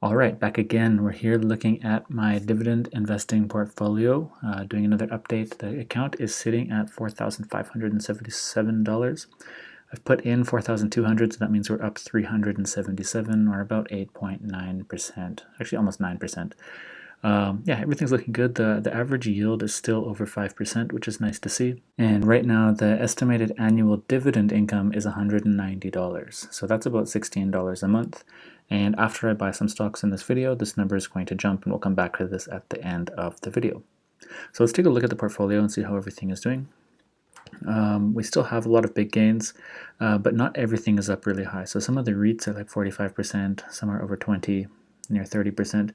All right, back again. We're here looking at my dividend investing portfolio, doing another update. The account is sitting at $4,577. I've put in 4,200, so that means we're up 377, or about 8.9%, actually almost 9%. Yeah, everything's looking good. The average yield is still over 5%, which is nice to see. And right now, the estimated annual dividend income is $190. So that's about $16 a month. And after I buy some stocks in this video, this number is going to jump, and we'll come back to this at the end of the video. So let's take a look at the portfolio and see how everything is doing. We still have a lot of big gains, but not everything is up really high. So some of the REITs are like 45%, some are over 20, near 30%.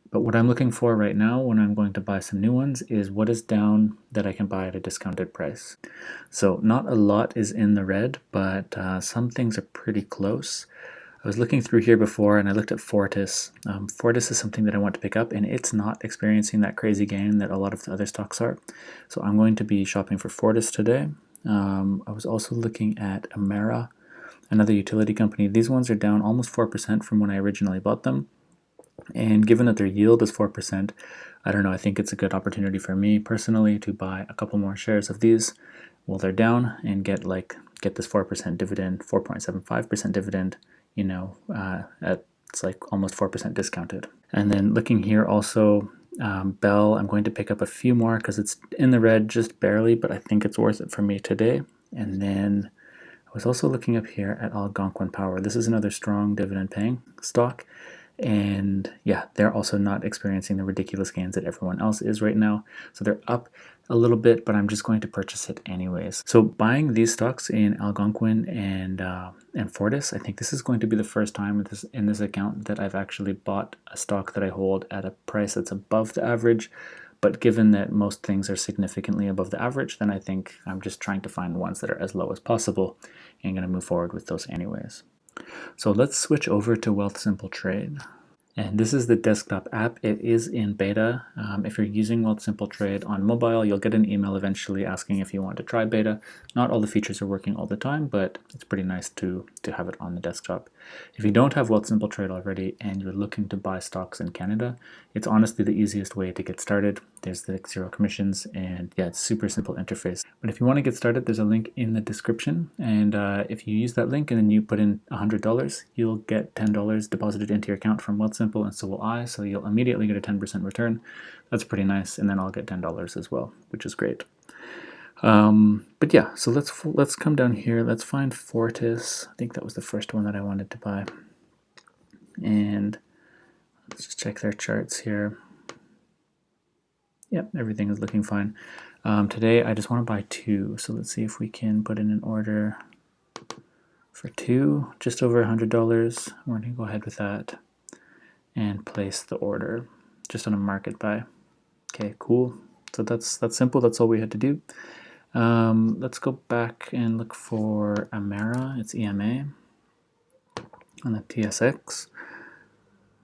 But what I'm looking for right now when I'm going to buy some new ones is what is down that I can buy at a discounted price. So not a lot is in the red, but some things are pretty close. I was looking through here before and I looked at Fortis. Fortis is something that I want to pick up, and it's not experiencing that crazy gain that a lot of the other stocks are. So I'm going to be shopping for Fortis today. I was also looking at Emera, another utility company. These ones are down almost 4% from when I originally bought them. And given that their yield is 4%, I don't know, I think it's a good opportunity for me personally to buy a couple more shares of these while they're down and get this 4% dividend, 4.75% dividend, it's like almost 4% discounted. And then looking here also, Bell, I'm going to pick up a few more because it's in the red just barely, but I think it's worth it for me today. And then I was also looking up here at Algonquin Power. This is another strong dividend paying stock. And yeah, they're also not experiencing the ridiculous gains that everyone else is right now. So they're up a little bit, but I'm just going to purchase it anyways. So buying these stocks in Algonquin and Fortis, I think this is going to be the first time in this account that I've actually bought a stock that I hold at a price that's above the average. But given that most things are significantly above the average, then I think I'm just trying to find ones that are as low as possible and going to move forward with those anyways. So let's switch over to Wealthsimple Trade. And this is the desktop app. It is in beta. If you're using Wealthsimple Trade on mobile, you'll get an email eventually asking if you want to try beta. Not all the features are working all the time, but it's pretty nice to have it on the desktop. If you don't have Wealthsimple Trade already and you're looking to buy stocks in Canada, it's honestly the easiest way to get started. There's the 0 commissions, and yeah, it's super simple interface. But if you want to get started, there's a link in the description, and if you use that link and then you put in $100, you'll get $10 deposited into your account from Wealthsimple, and so will I, so you'll immediately get a 10% return. That's pretty nice, and then I'll get $10 as well, which is great. But yeah, so let's come down here. Let's find Fortis. I think that was the first one that I wanted to buy. And let's just check their charts here. Yep, everything is looking fine. Today I just want to buy 2. So let's see if we can put in an order for 2, just over $100. We're going to go ahead with that and place the order just on a market buy. Okay, cool. So that's simple. That's all we had to do. Let's go back and look for Emera. It's EMA on the TSX.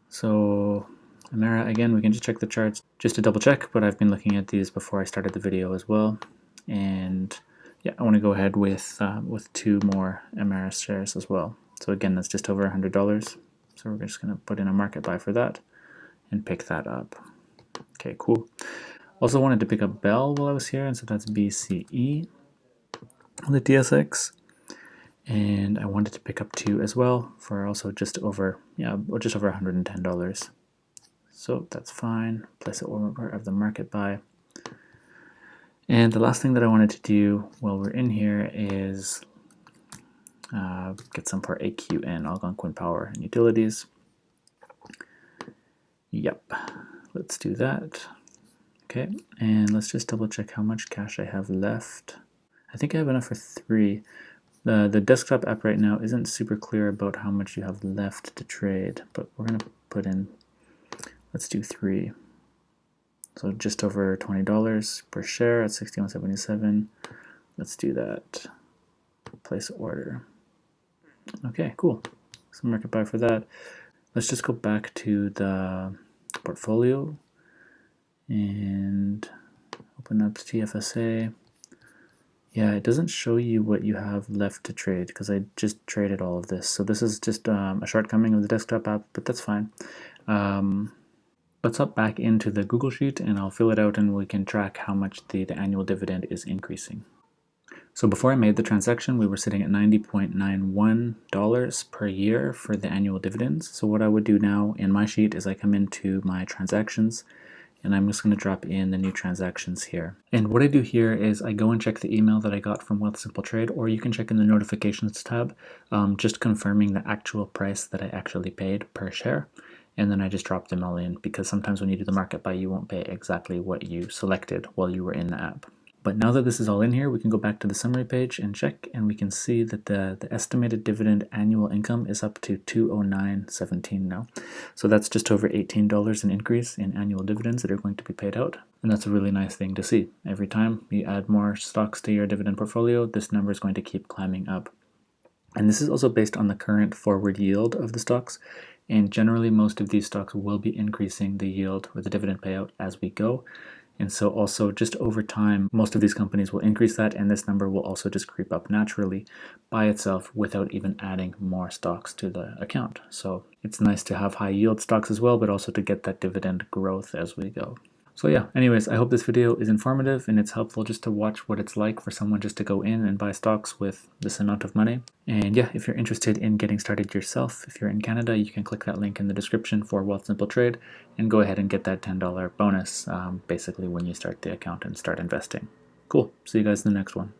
So Emera, again, we can just check the charts just to double check, but I've been looking at these before I started the video as well. And yeah, I want to go ahead with 2 more Emera shares as well. So again, that's just over $100. So we're just going to put in a market buy for that and pick that up. Okay, cool. Also wanted to pick up Bell while I was here, and so that's BCE on the TSX. And I wanted to pick up 2 as well for also just over $110. So that's fine. Place it order of the market buy. And the last thing that I wanted to do while we're in here is get some for AQN, Algonquin Power and Utilities. Yep, let's do that. Okay, and let's just double check how much cash I have left. I think I have enough for 3. The desktop app right now isn't super clear about how much you have left to trade, but we're going to put in, let's do 3. So just over $20 per share at $61.77. Let's do that. Place order. Okay, cool. So market buy for that. Let's just go back to the portfolio and open up TFSA. Yeah, it doesn't show you what you have left to trade because I just traded all of this. So this is just a shortcoming of the desktop app, but that's fine. Let's hop back into the Google Sheet and I'll fill it out and we can track how much the annual dividend is increasing. So before I made the transaction, we were sitting at $90.91 per year for the annual dividends. So what I would do now in my sheet is I come into my transactions and I'm just going to drop in the new transactions here. And what I do here is I go and check the email that I got from Wealthsimple Trade, or you can check in the notifications tab, just confirming the actual price that I actually paid per share. And then I just drop them all in, because sometimes when you do the market buy, you won't pay exactly what you selected while you were in the app. But now that this is all in here, we can go back to the summary page and check, and we can see that the estimated dividend annual income is up to $209.17 now. So that's just over $18 an increase in annual dividends that are going to be paid out. And that's a really nice thing to see. Every time you add more stocks to your dividend portfolio, this number is going to keep climbing up. And this is also based on the current forward yield of the stocks. And generally, most of these stocks will be increasing the yield or the dividend payout as we go. And so also just over time, most of these companies will increase that, and this number will also just creep up naturally by itself without even adding more stocks to the account. So it's nice to have high yield stocks as well, but also to get that dividend growth as we go. So yeah, anyways, I hope this video is informative and it's helpful just to watch what it's like for someone just to go in and buy stocks with this amount of money. And yeah, if you're interested in getting started yourself, if you're in Canada, you can click that link in the description for Wealthsimple Trade and go ahead and get that $10 bonus basically when you start the account and start investing. Cool. See you guys in the next one.